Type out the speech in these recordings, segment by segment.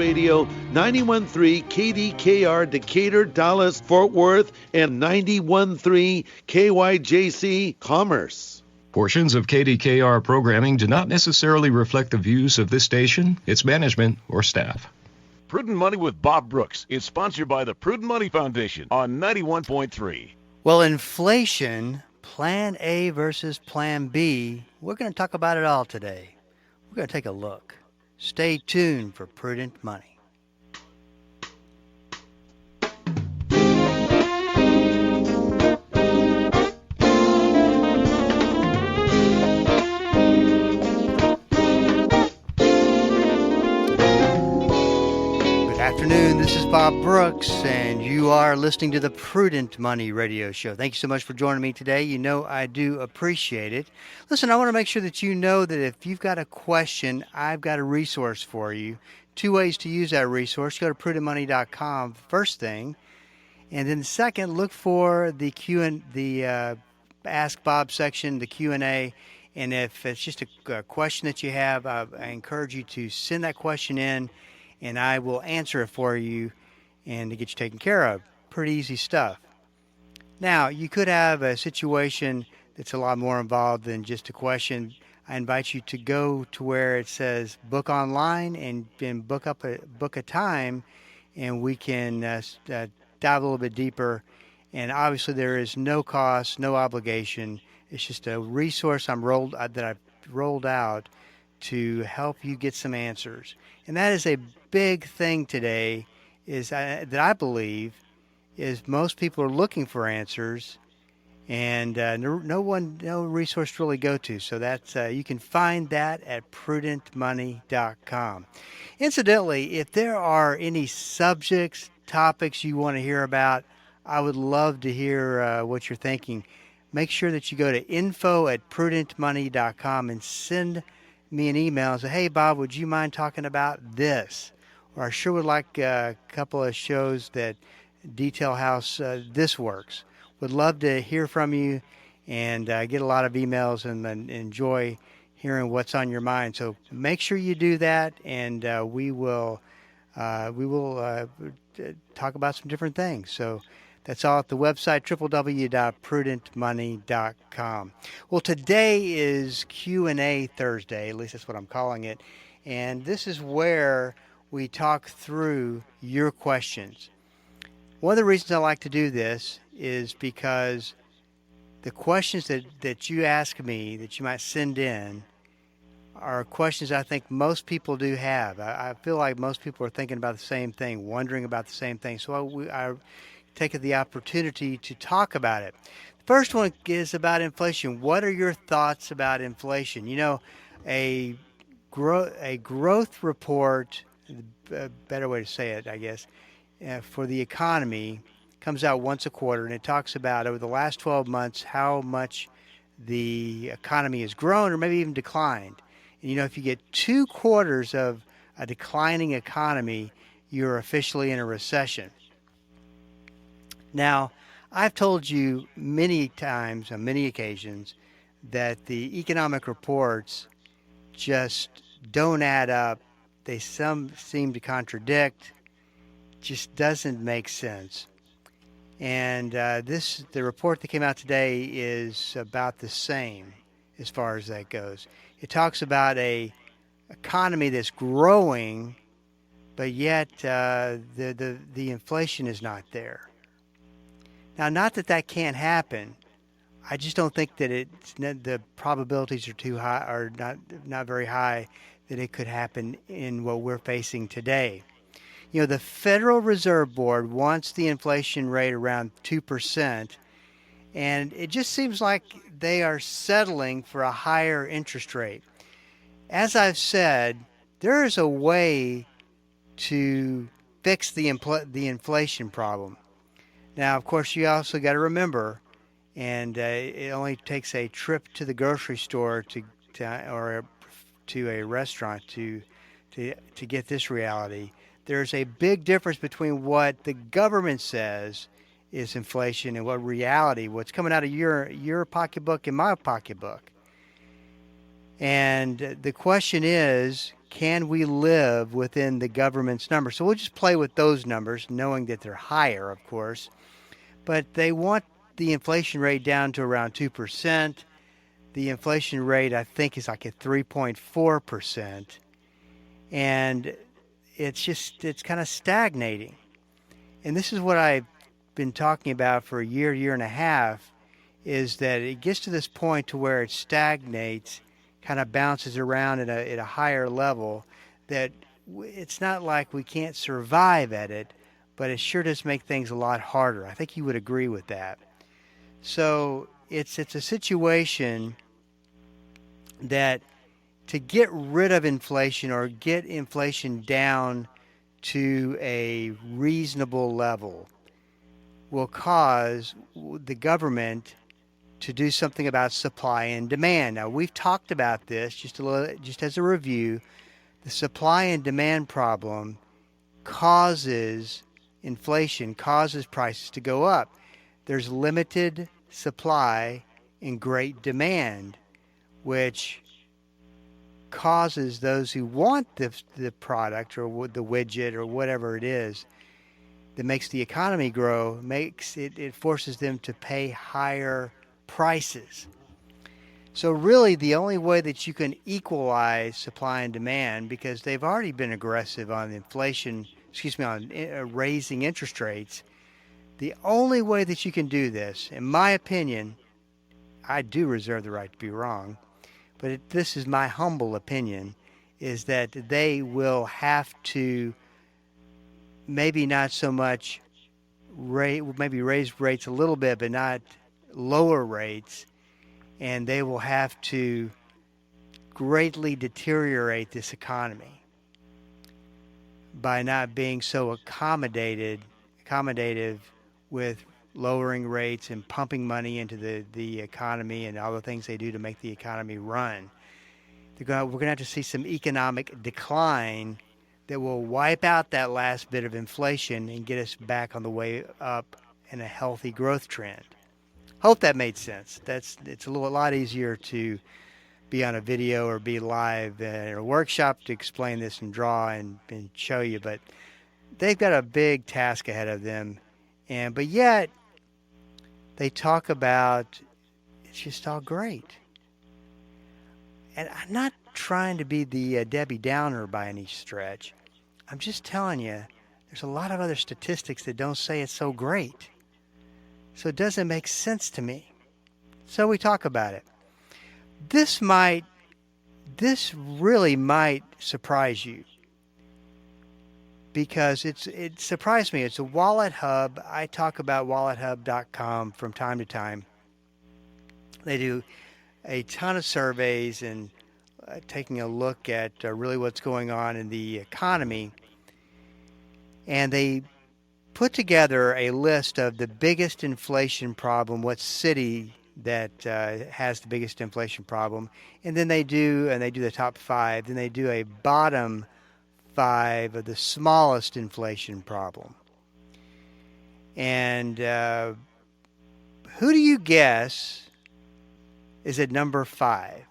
Radio 91.3 KDKR Decatur, Dallas, Fort Worth, and 91.3 KYJC Commerce. Portions of KDKR programming do not necessarily reflect the views of this station, its management, or staff. Prudent Money with Bob Brooks is sponsored by the Prudent Money Foundation on 91.3. Well, inflation, Plan A versus Plan B, we're going to talk about it all today. We're going to take a look. Stay tuned for Prudent Money. Afternoon, this is Bob Brooks, and you are listening to the Prudent Money Radio Show. Thank you so much for joining me today. You know I do appreciate it. Listen, I want to make sure that you know that if you've got a question, I've got a resource for you. Two ways to use that resource. Go to prudentmoney.com, first thing. And then second, look for the Ask Bob section, the Q&A. And if it's just a question that you have, I encourage you to send that question in, and I will answer it for you and to get you taken care of. Pretty easy stuff. Now, you could have a situation that's a lot more involved than just a question. I invite you to go to where it says book online and then book a time, and we can dive a little bit deeper. And obviously there is no cost, no obligation. It's just a resource that I've rolled out to help you get some answers. And that is a big thing today, that I believe is most people are looking for answers, and no resource to really go to. So that's you can find that at prudentmoney.com. Incidentally, if there are any topics you want to hear about, I would love to hear what you're thinking. Make sure that you go to info@prudentmoney.com and send me an email and say, hey, Bob, would you mind talking about this? Or I sure would like a couple of shows that detail how this works. Would love to hear from you and get a lot of emails and enjoy hearing what's on your mind. So make sure you do that, and we will talk about some different things. So that's all at the website, www.prudentmoney.com. Well, today is Q&A Thursday, at least that's what I'm calling it. And this is where we talk through your questions. One of the reasons I like to do this is because the questions that you ask me, that you might send in, are questions I think most people do have. I feel like most people are thinking about the same thing, wondering about the same thing. So I take the opportunity to talk about it. The first one is about inflation. What are your thoughts about inflation? You know, a growth report, a better way to say it, I guess, for the economy comes out once a quarter, and it talks about over the last 12 months how much the economy has grown or maybe even declined. And, you know, if you get 2 quarters of a declining economy, you're officially in a recession. Now, I've told you many times, on many occasions, that the economic reports just don't add up. Some seem to contradict, just doesn't make sense. And the report that came out today is about the same as far as that goes. It talks about a economy that's growing, but yet the inflation is not there. Now, not that can't happen. I just don't think that the probabilities are too high, or not very high, that it could happen in what we're facing today. You know, the Federal Reserve Board wants the inflation rate around 2%, and it just seems like they are settling for a higher interest rate. As I've said, there is a way to fix the inflation problem. Now, of course, you also got to remember, and it only takes a trip to the grocery store or to a restaurant to get this reality. There's a big difference between what the government says is inflation and what's coming out of your pocketbook and my pocketbook. And the question is, can we live within the government's numbers? So we'll just play with those numbers, knowing that they're higher, of course. But they want the inflation rate down to around 2%. The inflation rate, I think, is like at 3.4%. And it's kind of stagnating. And this is what I've been talking about for a year and a half, is that it gets to this point to where it stagnates, kind of bounces around at a higher level, that it's not like we can't survive at it, but it sure does make things a lot harder. I think you would agree with that. So it's a situation that to get rid of inflation or get inflation down to a reasonable level will cause the government to do something about supply and demand. Now, we've talked about this just as a review. The supply and demand problem causes inflation, causes prices to go up. There's limited supply and great demand, which causes those who want the product or the widget or whatever it is that makes the economy grow, it forces them to pay higher prices. So really the only way that you can equalize supply and demand, because they've already been aggressive on raising interest rates, the only way that you can do this, in my opinion, I do reserve the right to be wrong, but this is my humble opinion, is that they will have to maybe not so much maybe raise rates a little bit, but not lower rates, and they will have to greatly deteriorate this economy by not being so accommodative with lowering rates and pumping money into the economy and all the things they do to make the economy run. We're going to have to see some economic decline that will wipe out that last bit of inflation and get us back on the way up in a healthy growth trend. Hope that made sense. It's a lot easier to be on a video or be live in a workshop to explain this and draw and show you, but they've got a big task ahead of them. But yet they talk about it's just all great. And I'm not trying to be the Debbie Downer by any stretch. I'm just telling you, there's a lot of other statistics that don't say it's so great. So it doesn't make sense to me. So we talk about it. This really might surprise you, because it surprised me. It's a wallet hub. I talk about wallethub.com from time to time. They do a ton of surveys and taking a look at really what's going on in the economy. And they put together a list of the biggest inflation problem, what city that has the biggest inflation problem. And then they do the top 5. Then they do a bottom 5 of the smallest inflation problem. And who do you guess is at number 5?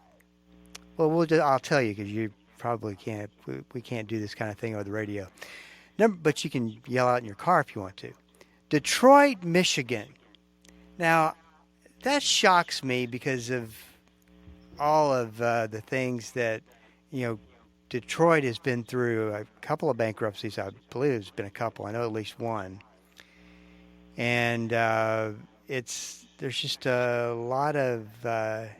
Well, I'll tell you, because you probably can't. We can't do this kind of thing over the radio. But you can yell out in your car if you want to. Detroit, Michigan. Now, that shocks me because of all of the things that, Detroit has been through. A couple of bankruptcies. I believe there's been a couple. I know at least one. And there's just a lot of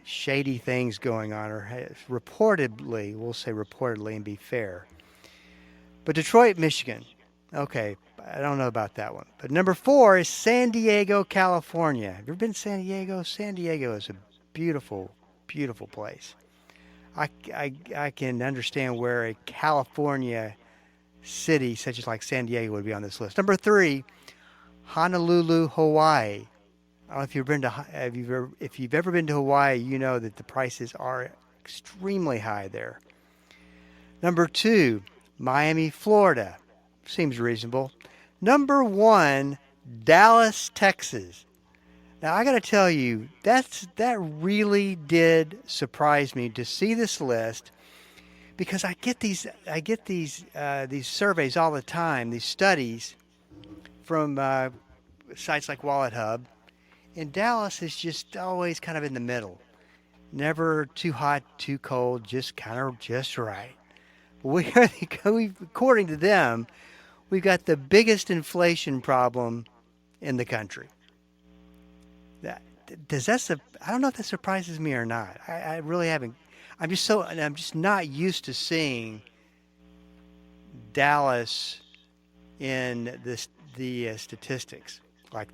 shady things going on, or reportedly, we'll say reportedly and be fair. But Detroit, Michigan, okay, I don't know about that one. But number 4 is San Diego, California. Have you ever been to San Diego? San Diego is a beautiful, beautiful place. I can understand where a California city such as like San Diego would be on this list. Number 3, Honolulu, Hawaii. I don't know if you've ever been to Hawaii, you know that the prices are extremely high there. Number 2, Miami, Florida. Seems reasonable. Number 1, Dallas, Texas. Now, I got to tell you, that really did surprise me to see this list, because I get these surveys all the time, these studies from sites like Wallet Hub, and Dallas is just always kind of in the middle. Never too hot, too cold, just right. According to them, we've got the biggest inflation problem in the country. I don't know if that surprises me or not. I really haven't. I'm just not used to seeing Dallas in the statistics like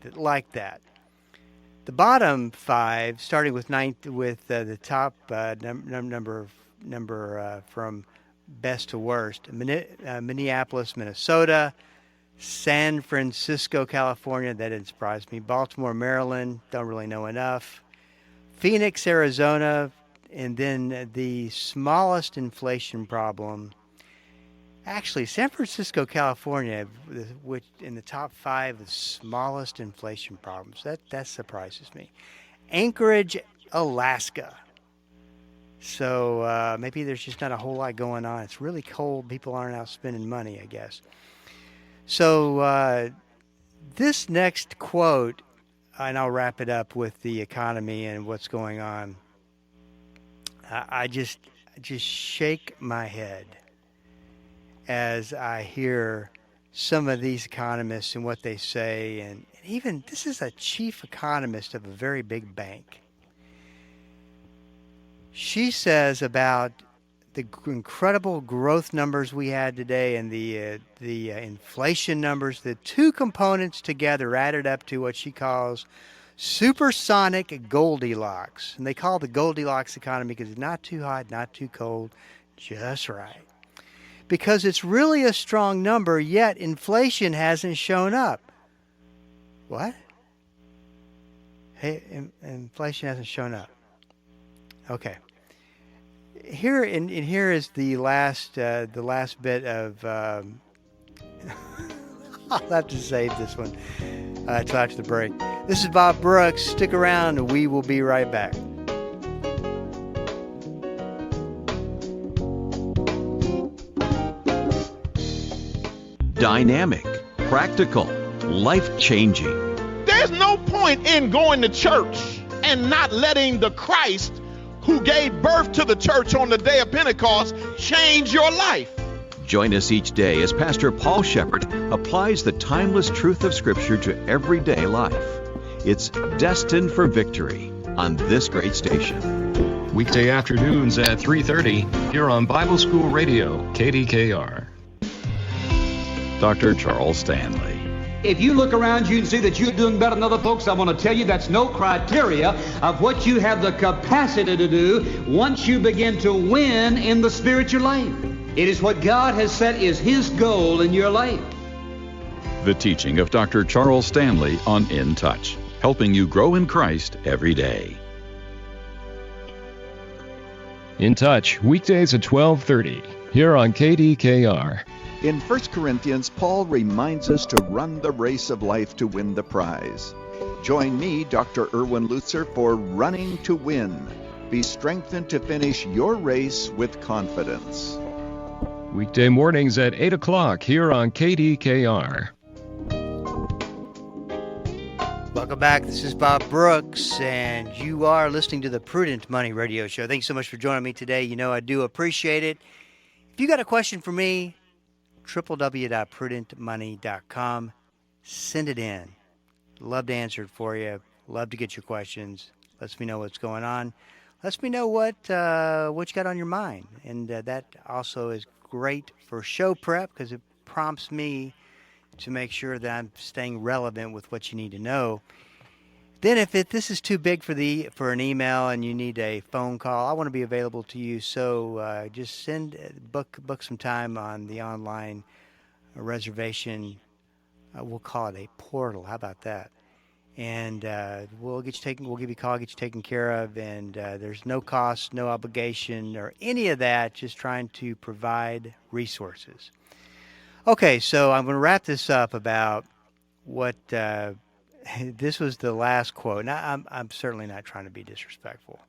that. The bottom five, starting with the top number from best to worst: Minneapolis, Minnesota; San Francisco, California. That didn't surprise me. Baltimore, Maryland. Don't really know enough. Phoenix, Arizona, and then the smallest inflation problem. Actually, San Francisco, California, which in the top five of the smallest inflation problems. That surprises me. Anchorage, Alaska. So maybe there's just not a whole lot going on. It's really cold. People aren't out spending money, I guess. So this next quote, and I'll wrap it up with the economy and what's going on. I just shake my head as I hear some of these economists and what they say, and even this is a chief economist of a very big bank. She says about the incredible growth numbers we had today and the inflation numbers, the two components together added up to what she calls supersonic Goldilocks. And they call it the Goldilocks economy because it's not too hot, not too cold, just right. Because it's really a strong number, yet inflation hasn't shown up. What? Hey, inflation hasn't shown up. Okay. Here is the last bit of. I'll have to save this one till after the break. This is Bob Brooks. Stick around, and we will be right back. Dynamic, practical, life-changing. There's no point in going to church and not letting the Christ who gave birth to the church on the day of Pentecost change your life. Join us each day as Pastor Paul Shepherd applies the timeless truth of Scripture to everyday life. It's Destined for Victory on this great station. Weekday afternoons at 3:30 here on Bible School Radio, KDKR. Dr. Charles Stanley. If you look around you and see that you're doing better than other folks, I want to tell you that's no criteria of what you have the capacity to do once you begin to win in the spiritual life. It is what God has set is His goal in your life. The teaching of Dr. Charles Stanley on In Touch, helping you grow in Christ every day. In Touch, weekdays at 12:30 here on KDKR. In 1 Corinthians, Paul reminds us to run the race of life to win the prize. Join me, Dr. Erwin Lutzer, for Running to Win. Be strengthened to finish your race with confidence. Weekday mornings at 8 o'clock here on KDKR. Welcome back. This is Bob Brooks, and you are listening to the Prudent Money Radio Show. Thanks so much for joining me today. You know I do appreciate it. If you got a question for me, www.prudentmoney.com. Send it in. Love to answer it for you. Love to get your questions. Lets me know what's going on. Lets me know what you got on your mind. And that also is great for show prep because it prompts me to make sure that I'm staying relevant with what you need to know. Then if this is too big for an email and you need a phone call, I want to be available to you. So just book some time on the online reservation. We'll call it a portal. How about that? And we'll give you a call, get you taken care of. And there's no cost, no obligation, or any of that. Just trying to provide resources. Okay, so I'm going to wrap this up about what. This was the last quote. Now, I'm certainly not trying to be disrespectful.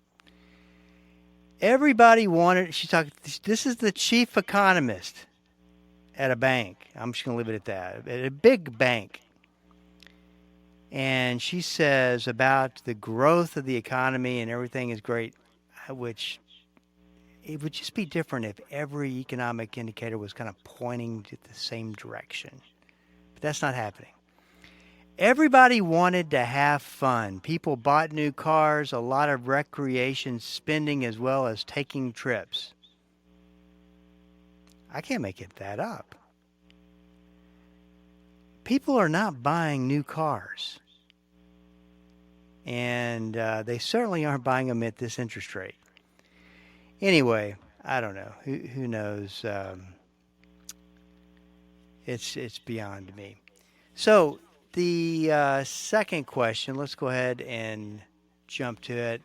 Everybody wanted, she's talking, this is the chief economist at a bank. I'm just going to leave it at that. At a big bank. And she says about the growth of the economy and everything is great, which it would just be different if every economic indicator was kind of pointing to the same direction. But that's not happening. Everybody wanted to have fun. People bought new cars, a lot of recreation spending as well as taking trips. I can't make that up. People are not buying new cars. And they certainly aren't buying them at this interest rate. Anyway, I don't know. Who knows? It's beyond me. So the second question, let's go ahead and jump to it.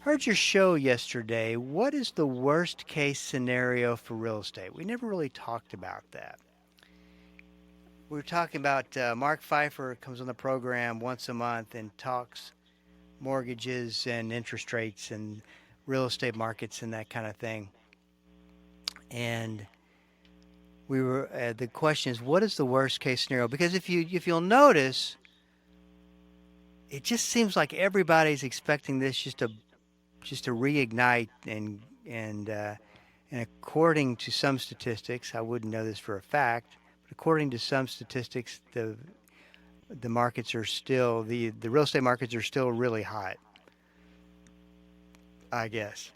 Heard your show yesterday. What is the worst case scenario for real estate? We never really talked about that. We were talking about Mark Pfeiffer comes on the program once a month and talks mortgages and interest rates and real estate markets and that kind of thing. And we were the question is, what is the worst case scenario? Because if you'll notice, it just seems like everybody's expecting this just to reignite and according to some statistics, I wouldn't know this for a fact, but according to some statistics, the markets are still the real estate markets are still really hot. I guess.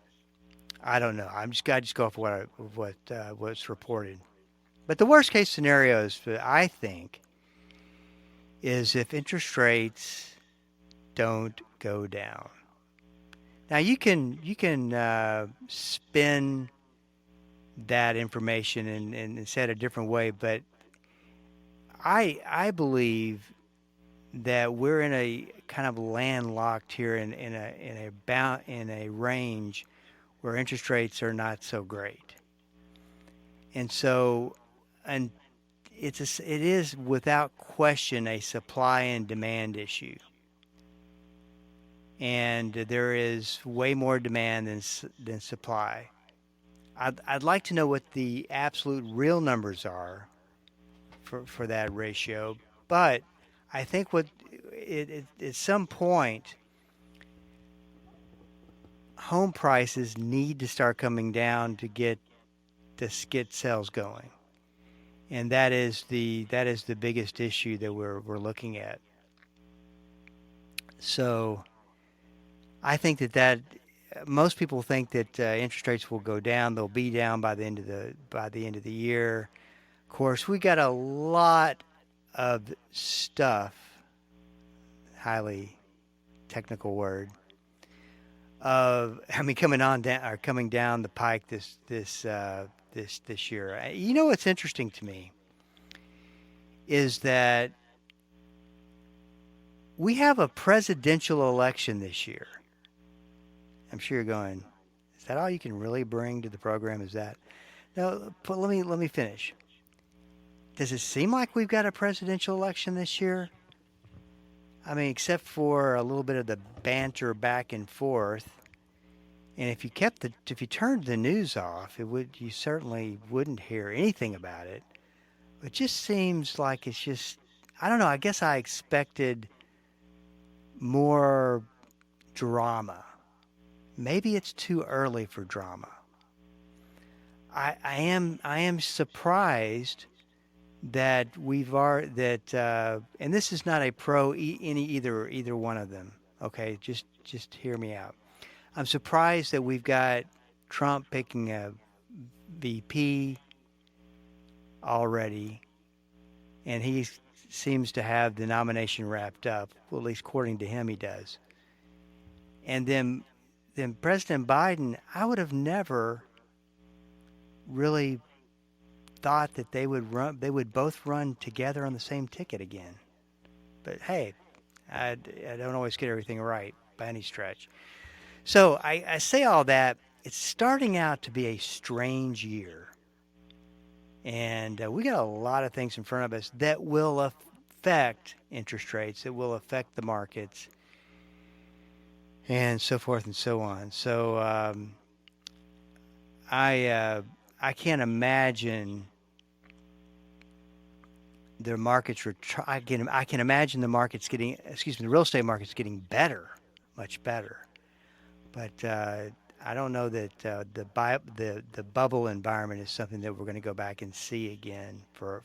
I don't know. I just go off what's reported. But the worst case scenario is, I think, is if interest rates don't go down. Now you can spin that information and say it a different way, but I believe that we're in a kind of landlocked here in a range where interest rates are not so great, and it is without question a supply and demand issue, and there is way more demand than supply. I'd like to know what the absolute real numbers are for that ratio, but I think at some point, home prices need to start coming down to get sales going, and that is the biggest issue that we're looking at. So, I think that most people think that interest rates will go down. They'll be down by the end of the year. Of course, we got a lot of stuff, highly technical word, coming down the pike this year. You know what's interesting to me is that we have a presidential election this year. I'm sure you're going, is that all you can really bring to the program? Is that? No, but let me finish. Does it seem like we've got a presidential election this year? I mean, except for a little bit of the banter back and forth. And if you turned the news off, you certainly wouldn't hear anything about it. It just seems like it's just, I don't know, I guess I expected more drama. Maybe it's too early for drama. I am surprised that and this is not a pro either one of them. Okay, just hear me out. I'm surprised that we've got Trump picking a VP already, and he seems to have the nomination wrapped up. Well, at least according to him, he does. And then President Biden, I would have never really thought that they would both run together on the same ticket again. But hey, I don't always get everything right by any stretch. So I say all that. It's starting out to be a strange year. And we got a lot of things in front of us that will affect interest rates, that will affect the markets, and so forth and so on. So I can't imagine the markets I can imagine the markets getting, the real estate market's getting better, much better. But I don't know that the bubble environment is something that we're going to go back and see again for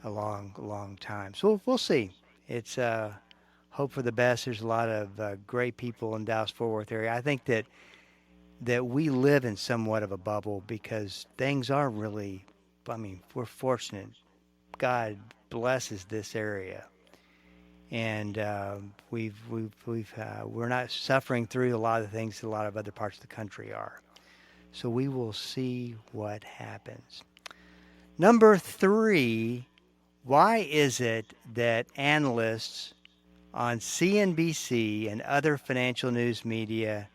a long time. So we'll see. It's hope for the best. There's a lot of great people in Dallas-Fort Worth area. I think that we live in somewhat of a bubble because things are really, I mean, we're fortunate. God blesses this area, and we're not suffering through a lot of the things that a lot of other parts of the country are. So we will see what happens. Number 3, why is it that analysts on CNBC and other financial news media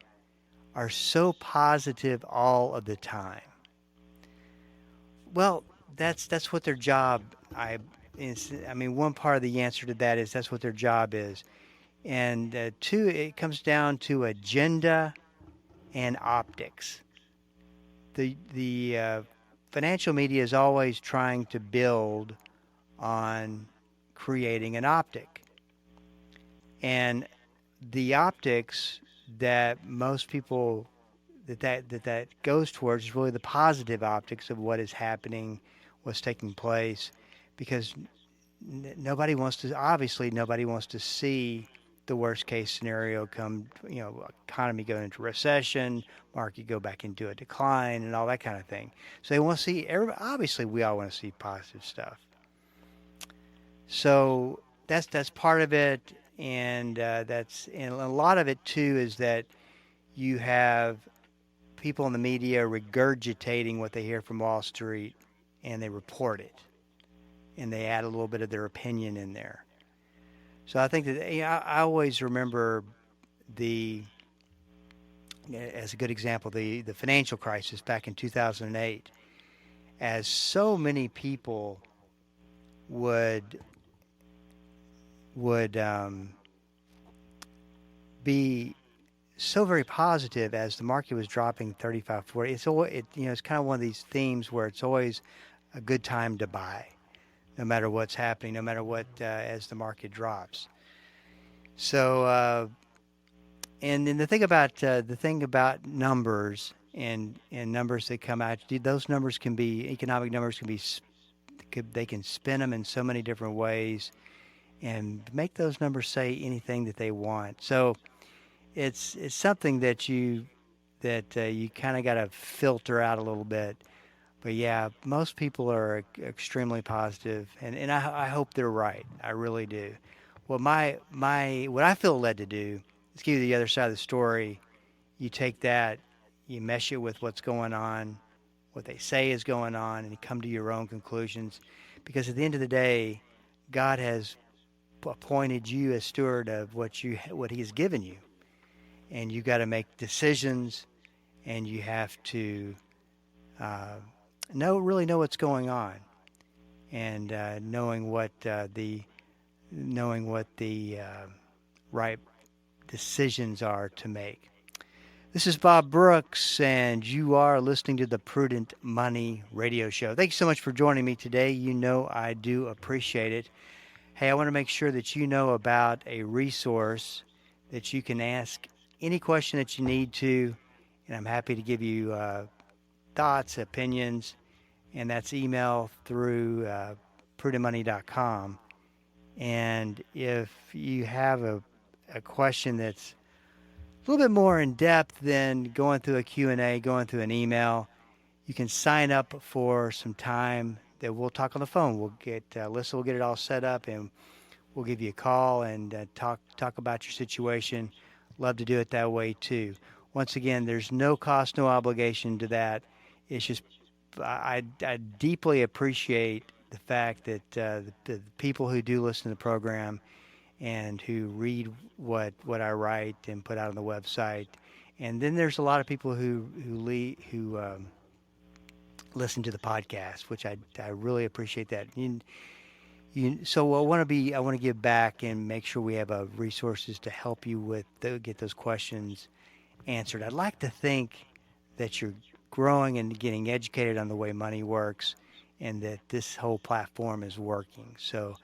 are so positive all of the time? Well, that's what their job is. I mean, one part of the answer to that is that's what their job is. And 2, it comes down to agenda and optics. The financial media is always trying to build on creating an optic. And the optics that most people that goes towards is really the positive optics of what is happening, what's taking place, because nobody wants to see the worst case scenario come, economy go into recession, market go back into a decline, and all that kind of thing. So they want to see, obviously we all want to see positive stuff. So that's part of it, and and a lot of it too is that you have people in the media regurgitating what they hear from Wall Street, and they report it, and they add a little bit of their opinion in there. So I think that I always remember as a good example, the financial crisis back in 2008, as so many people would be so very positive as the market was dropping 35, 40. It's kind of one of these themes where it's always a good time to buy, no matter what's happening, no matter what, as the market drops. So, and then the thing about numbers and numbers that come out, those numbers can be, economic numbers they can spin them in so many different ways and make those numbers say anything that they want. So it's something that you kind of got to filter out a little bit. But yeah, most people are extremely positive, and I hope they're right. I really do. Well, what I feel led to do is give you the other side of the story. You take that, you mesh it with what's going on, what they say is going on, and you come to your own conclusions. Because at the end of the day, God has appointed you as steward of what He has given you, and you got to make decisions, and you have to really know what's going on, and knowing what the right decisions are to make. This is Bob Brooks, and you are listening to the Prudent Money Radio Show. Thank you so much for joining me today. You know I do appreciate it. Hey, I want to make sure that you know about a resource that you can ask any question that you need to, and I'm happy to give you thoughts, opinions, and that's email through prudentmoney.com. And if you have a question that's a little bit more in depth than going through a Q&A, going through an email, you can sign up for some time that we'll talk on the phone. We'll get Alyssa will get it all set up, and we'll give you a call and talk about your situation. Love to do it that way too. Once again, there's no cost, no obligation to that. It's just I deeply appreciate the fact that the people who do listen to the program and who read what I write and put out on the website, and then there's a lot of people who listen to the podcast, which I really appreciate that. So I want to give back and make sure we have resources to help you get those questions answered. I'd like to think that you're growing and getting educated on the way money works, and that this whole platform is working. So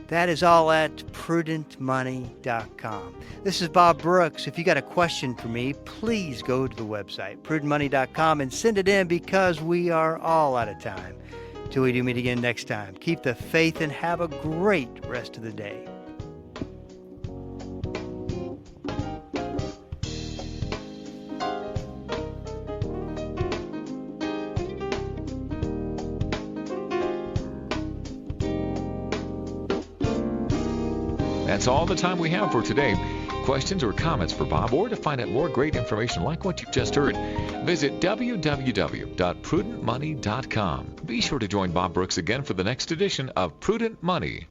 that is all at prudentmoney.com. This is Bob Brooks. If you got a question for me, please go to the website, prudentmoney.com, and send it in, because we are all out of time. Till we do meet again next time, keep the faith and have a great rest of the day. That's all the time we have for today. Questions or comments for Bob, or to find out more great information like what you just heard, visit www.prudentmoney.com. Be sure to join Bob Brooks again for the next edition of Prudent Money.